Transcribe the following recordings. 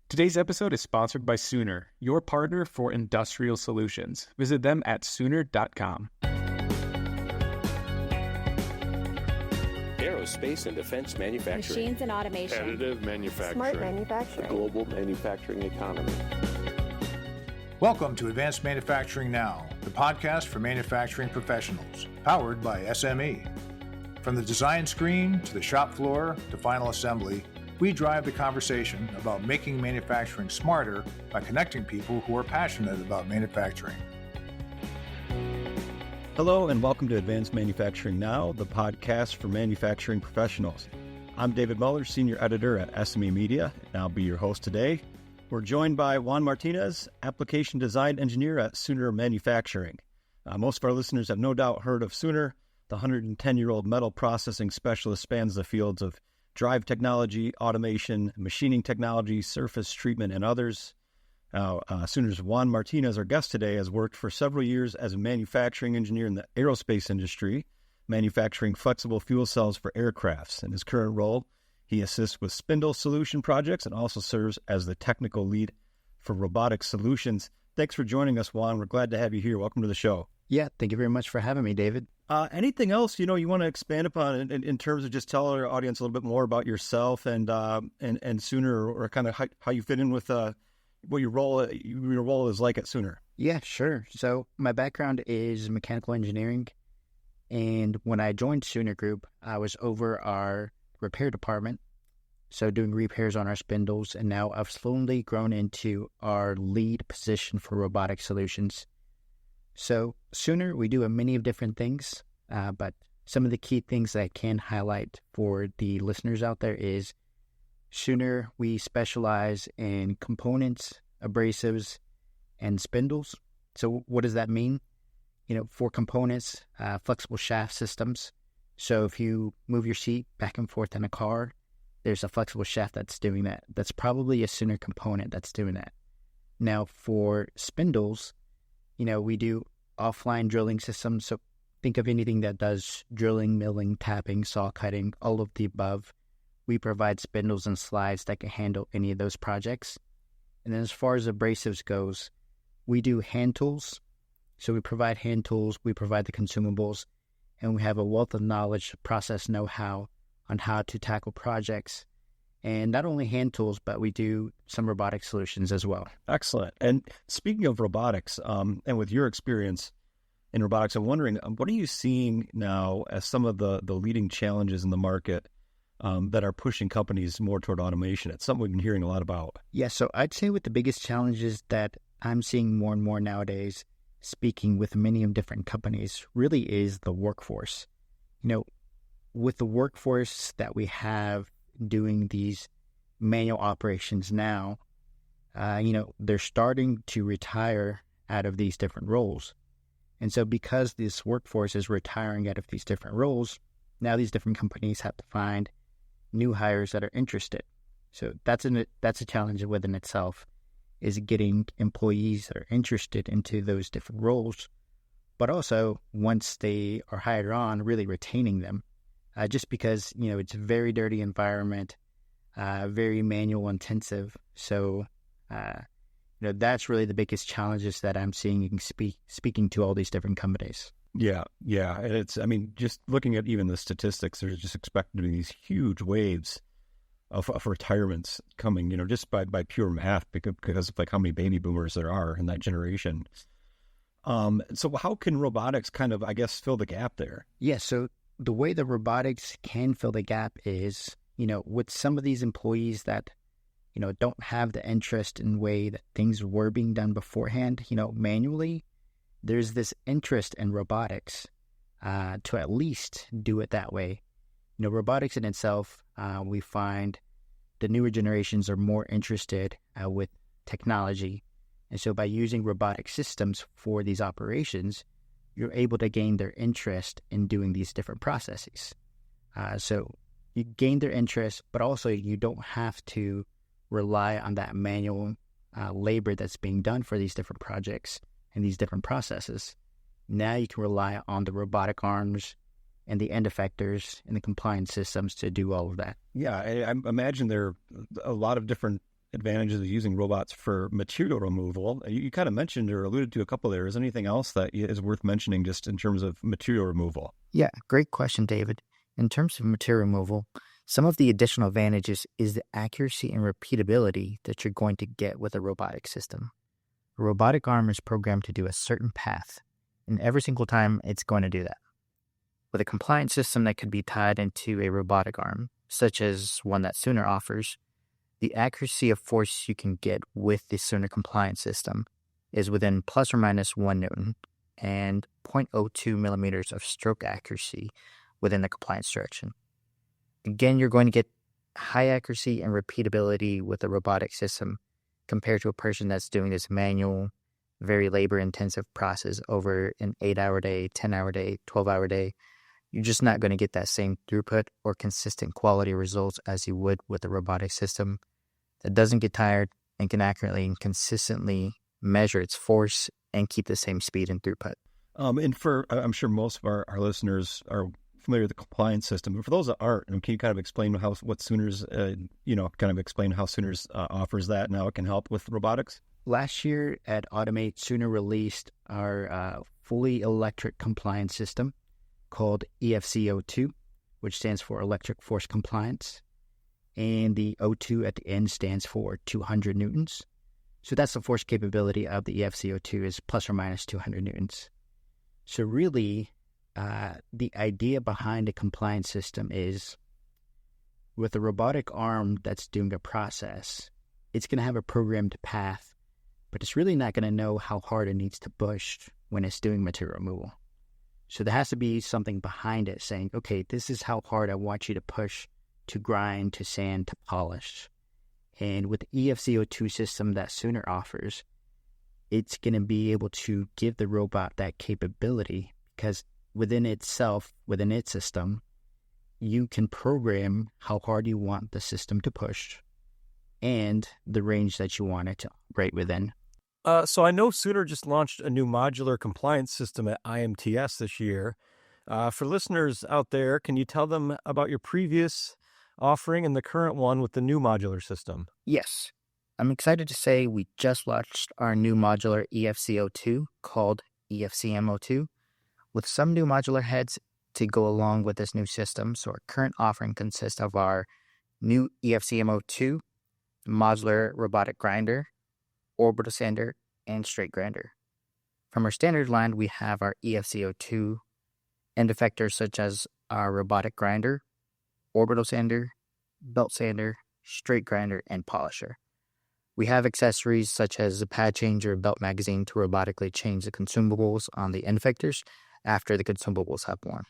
Today's episode is sponsored by Sooner, your partner for industrial solutions. Visit them at sooner.com. Aerospace and defense manufacturing. Machines and automation. Additive manufacturing. Smart manufacturing. The global manufacturing economy. Welcome to Advanced Manufacturing Now, the podcast for manufacturing professionals, powered by SME. From the design screen to the shop floor to final assembly, we drive the conversation about making manufacturing smarter by connecting people who are passionate about manufacturing. Hello and welcome to Advanced Manufacturing Now, the podcast for manufacturing professionals. I'm David Muller, Senior Editor at SME Media, and I'll be your host today. We're joined by Juan Martinez, Application Design Engineer at Sooner Manufacturing. Most of our listeners have no doubt heard of Sooner. The 110-year-old metal processing specialist spans the fields of drive technology, automation, machining technology, surface treatment, and others. Sooner's Juan Martinez, our guest today, has worked for several years as a manufacturing engineer in the aerospace industry, manufacturing flexible fuel cells for aircrafts. In his current role, he assists with spindle solution projects and also serves as the technical lead for Robotics Solutions. Thanks for joining us, Juan. We're glad to have you here. Welcome to the show. Yeah, thank you very much for having me, David. Anything else, you want to expand upon in terms of just tell our audience a little bit more about yourself and Sooner, or kind of how you fit in with what your role is like at Sooner? Yeah, sure. So my background is mechanical engineering, and when I joined Sooner Group, I was over our repair department, so doing repairs on our spindles, and now I've slowly grown into our lead position for robotic solutions. So Sooner, we do many of different things, but some of the key things that I can highlight for the listeners out there is Sooner, we specialize in components, abrasives, and spindles. So what does that mean? For components, flexible shaft systems. So if you move your seat back and forth in a car, there's a flexible shaft that's doing that. That's probably a Sooner component that's doing that. Now for spindles, we do offline drilling systems. So think of anything that does drilling, milling, tapping, saw cutting, all of the above. We provide spindles and slides that can handle any of those projects. And then as far as abrasives goes, we do hand tools. So we provide hand tools, we provide the consumables, and we have a wealth of knowledge, process know-how on how to tackle projects. And not only hand tools, but we do some robotic solutions as well. Excellent. And speaking of robotics, and with your experience in robotics, I'm wondering, what are you seeing now as some of the leading challenges in the market that are pushing companies more toward automation? It's something we've been hearing a lot about. Yeah, so I'd say with the biggest challenges that I'm seeing more and more nowadays, speaking with many of different companies, really is the workforce. With the workforce that we have doing these manual operations now, they're starting to retire out of these different roles. And so because this workforce is retiring out of these different roles, now these different companies have to find new hires that are interested. So that's a challenge within itself, is getting employees that are interested into those different roles, but also once they are hired on, really retaining them. Just because, it's a very dirty environment, very manual intensive. So, that's really the biggest challenges that I'm seeing speaking to all these different companies. Yeah. And just looking at even the statistics, there's just expected to be these huge waves of retirements coming, just by pure math, because of how many baby boomers there are in that generation. So how can robotics kind of, fill the gap there? Yeah, so the way that robotics can fill the gap is, with some of these employees that, don't have the interest in the way that things were being done beforehand, manually, there's this interest in robotics to at least do it that way. Robotics in itself, we find the newer generations are more interested with technology. And so by using robotic systems for these operations, you're able to gain their interest in doing these different processes. So you gain their interest, but also you don't have to rely on that manual labor that's being done for these different projects and these different processes. Now you can rely on the robotic arms and the end effectors and the compliance systems to do all of that. Yeah, I imagine there are a lot of different advantages of using robots for material removal. You kind of mentioned or alluded to a couple there. Is there anything else that is worth mentioning just in terms of material removal? Yeah, great question, David. In terms of material removal, some of the additional advantages is the accuracy and repeatability that you're going to get with a robotic system. A robotic arm is programmed to do a certain path, and every single time it's going to do that. With a compliance system that could be tied into a robotic arm, such as one that Sooner offers, the accuracy of force you can get with the Sooner compliance system is within plus or minus 1 Newton and 0.02 millimeters of stroke accuracy within the compliance direction. Again, you're going to get high accuracy and repeatability with a robotic system compared to a person that's doing this manual, very labor-intensive process over an 8-hour day, 10-hour day, 12-hour day. You're just not going to get that same throughput or consistent quality results as you would with a robotic system that doesn't get tired and can accurately and consistently measure its force and keep the same speed and throughput. I'm sure most of our listeners are familiar with the compliance system, but for those that aren't, can you kind of explain what Sooners, explain how Sooners offers that and how it can help with robotics? Last year at Automate, Sooner released our fully electric compliance system called EFCO2, which stands for Electric Force Compliance. And the O2 at the end stands for 200 newtons. So that's the force capability of the EFCO2 is plus or minus 200 newtons. So really, the idea behind a compliance system is with a robotic arm that's doing a process, it's going to have a programmed path, but it's really not going to know how hard it needs to push when it's doing material removal. So there has to be something behind it saying, okay, this is how hard I want you to push, to grind, to sand, to polish. And with the EFCO2 system that Sooner offers, it's going to be able to give the robot that capability because within itself, within its system, you can program how hard you want the system to push and the range that you want it to operate within. So I know Sooner just launched a new modular compliance system at IMTS this year. For listeners out there, can you tell them about your previous offering and the current one with the new modular system? Yes. I'm excited to say we just launched our new modular EFCO2 called EFCMO2 with some new modular heads to go along with this new system. So our current offering consists of our new EFCMO2 modular robotic grinder, orbital sander, and straight grinder. From our standard line, we have our EFCO2 end effectors such as our robotic grinder, orbital sander, belt sander, straight grinder, and polisher. We have accessories such as a pad changer, belt magazine to robotically change the consumables on the end effectors after the consumables have worn.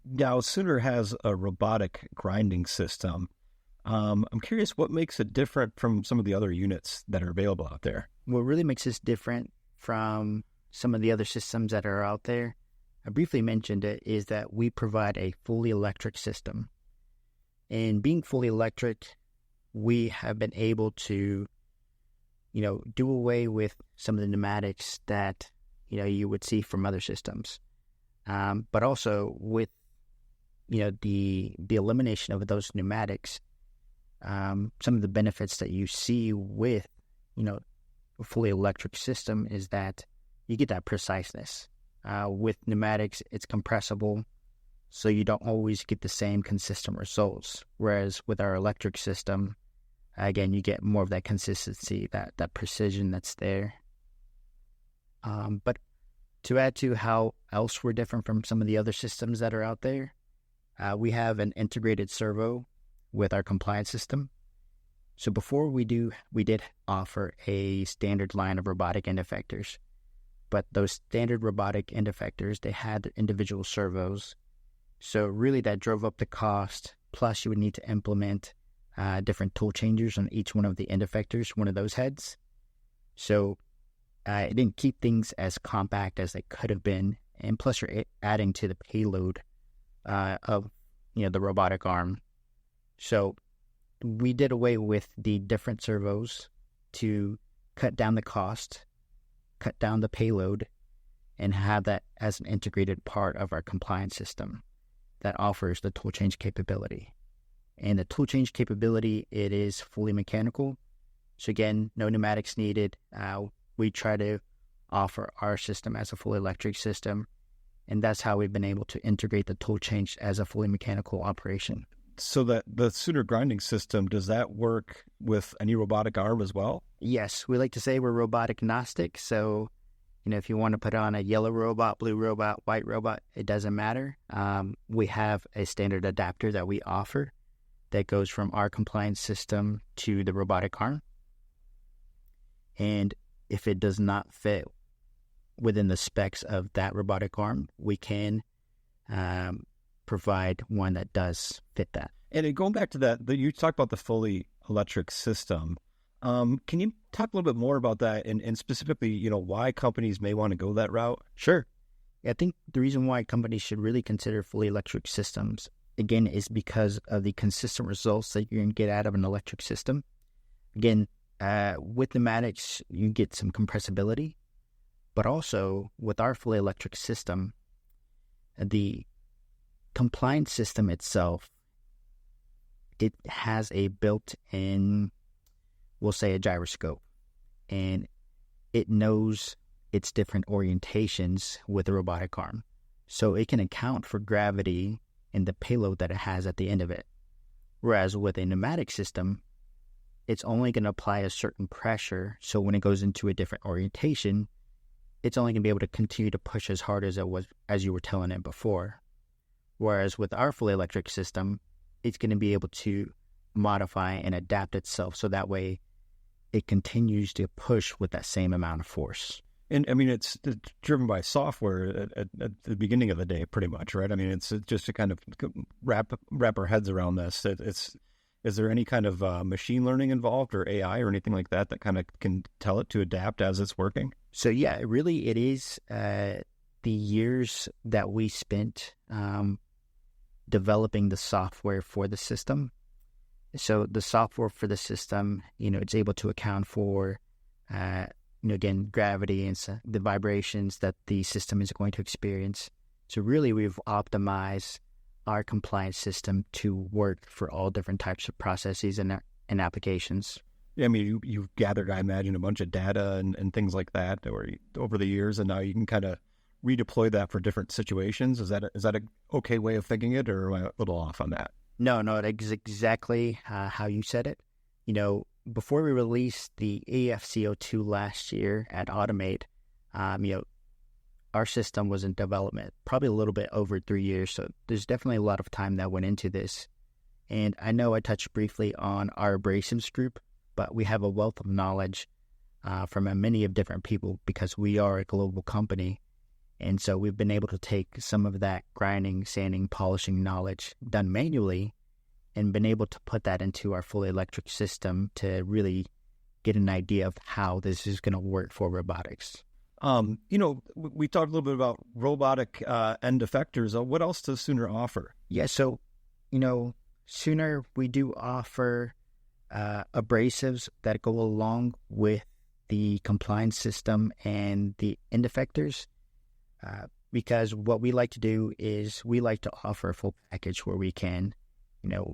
Now, Sooner has a robotic grinding system. I'm curious what makes it different from some of the other units that are available out there. What really makes this different from some of the other systems that are out there, I briefly mentioned it, is that we provide a fully electric system. And being fully electric, we have been able to, do away with some of the pneumatics that, you would see from other systems. But also with, the elimination of those pneumatics, some of the benefits that you see with, a fully electric system is that you get that preciseness. With pneumatics, it's compressible, so you don't always get the same consistent results. Whereas with our electric system, again, you get more of that consistency, that precision that's there. But to add to how else we're different from some of the other systems that are out there, we have an integrated servo with our compliance system. So before we did offer a standard line of robotic end effectors, but those standard robotic end effectors, they had individual servos. So really that drove up the cost. Plus you would need to implement different tool changers on each one of the end effectors, one of those heads. So it didn't keep things as compact as they could have been. And plus you're adding to the payload of the robotic arm. So we did away with the different servos to cut down the cost, cut down the payload, and have that as an integrated part of our compliance system that offers the tool change capability. And the tool change capability, it is fully mechanical. So again, no pneumatics needed. We try to offer our system as a fully electric system, and that's how we've been able to integrate the tool change as a fully mechanical operation. So that the Sooner grinding system, does that work with any robotic arm as well? Yes, we like to say we're robotic agnostic. So, if you want to put on a yellow robot, blue robot, white robot, it doesn't matter. We have a standard adapter that we offer that goes from our compliance system to the robotic arm. And if it does not fit within the specs of that robotic arm, we can provide one that does fit that. And going back to that, you talked about the fully electric system. Can you talk a little bit more about that and specifically, why companies may want to go that route? Sure. I think the reason why companies should really consider fully electric systems, again, is because of the consistent results that you're going to get out of an electric system. Again, with pneumatics, you get some compressibility, but also with our fully electric system, the compliance system itself, it has a built-in, we'll say, a gyroscope, and it knows its different orientations with the robotic arm. So it can account for gravity and the payload that it has at the end of it. Whereas with a pneumatic system, it's only going to apply a certain pressure. So when it goes into a different orientation, it's only going to be able to continue to push as hard as it was, as you were telling it before. Whereas with our fully electric system, it's going to be able to modify and adapt itself so that way it continues to push with that same amount of force. And I mean, it's driven by software at the beginning of the day, pretty much, right? I mean, it's just to kind of wrap our heads around this. Is there any kind of machine learning involved or AI or anything like that kind of can tell it to adapt as it's working? So yeah, it is the years that we spent developing the software for the system. So the software for the system, it's able to account for, again, gravity and the vibrations that the system is going to experience. So really, we've optimized our compliance system to work for all different types of processes and applications. Yeah, I mean, you've gathered, I imagine, a bunch of data and things like that over the years, and now you can kind of redeploy that for different situations. Is that a okay way of thinking it, or am I a little off on that? No, that's exactly how you said it. Before we released the AFCO2 last year at Automate, our system was in development, probably a little bit over 3 years. So there's definitely a lot of time that went into this. And I know I touched briefly on our abrasives group, but we have a wealth of knowledge from many of different people because we are a global company. And so we've been able to take some of that grinding, sanding, polishing knowledge done manually and been able to put that into our fully electric system to really get an idea of how this is going to work for robotics. We talked a little bit about robotic end effectors. What else does Sooner offer? Yeah, so, Sooner, we do offer abrasives that go along with the compliance system and the end effectors. Because what we like to do is we like to offer a full package where we can,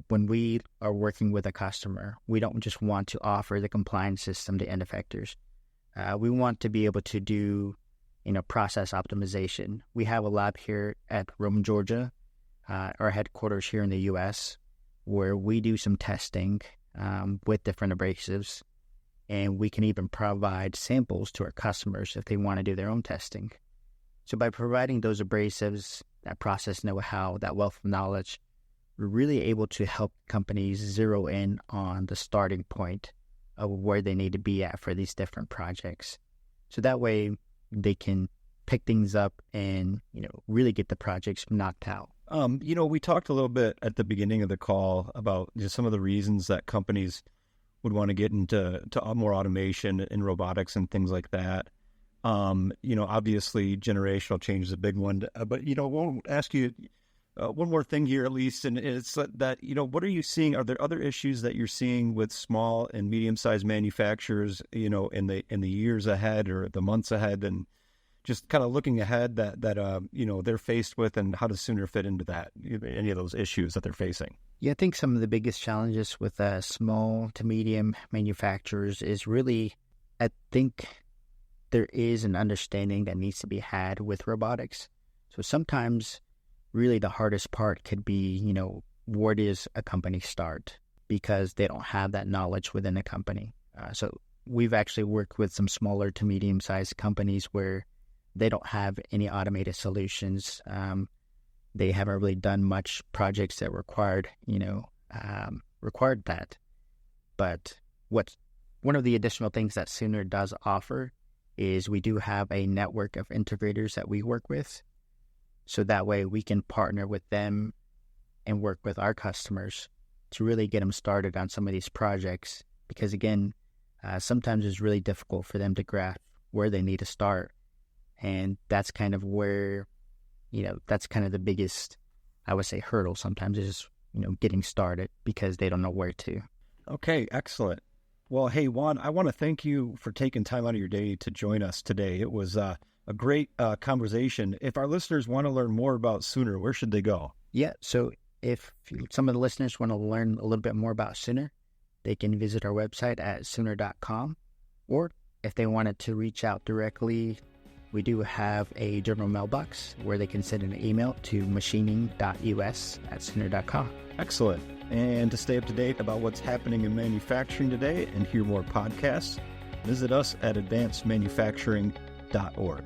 when we are working with a customer, we don't just want to offer the compliance system to end effectors. We want to be able to do, process optimization. We have a lab here at Rome, Georgia, our headquarters here in the U.S., where we do some testing with different abrasives, and we can even provide samples to our customers if they want to do their own testing. So by providing those abrasives, that process know-how, that wealth of knowledge, we're really able to help companies zero in on the starting point of where they need to be at for these different projects. So that way they can pick things up and, really get the projects knocked out. We talked a little bit at the beginning of the call about just some of the reasons that companies would want to get into more automation in robotics and things like that. Obviously generational change is a big one, but, we'll ask you one more thing here at least, and it's that, what are you seeing? Are there other issues that you're seeing with small and medium-sized manufacturers, in the years ahead or the months ahead, and just kind of looking ahead that they're faced with, and how does Sooner fit into that, any of those issues that they're facing? Yeah, I think some of the biggest challenges with small to medium manufacturers is really, I think there is an understanding that needs to be had with robotics. So sometimes really the hardest part could be, where does a company start? Because they don't have that knowledge within a company. So we've actually worked with some smaller to medium-sized companies where they don't have any automated solutions. They haven't really done much projects that required that. But one of the additional things that Sooner does offer is we do have a network of integrators that we work with. So that way we can partner with them and work with our customers to really get them started on some of these projects. Because again, sometimes it's really difficult for them to grasp where they need to start. And that's kind of where, that's kind of the biggest, I would say, hurdle sometimes is, getting started because they don't know where to. Okay, excellent. Well, hey, Juan, I want to thank you for taking time out of your day to join us today. It was a great conversation. If our listeners want to learn more about Sooner, where should they go? Yeah, so if some of the listeners want to learn a little bit more about Sooner, they can visit our website at sooner.com. Or if they wanted to reach out directly, we do have a general mailbox where they can send an email to machining.us@sooner.com. Excellent. And to stay up to date about what's happening in manufacturing today and hear more podcasts, visit us at advancedmanufacturing.org.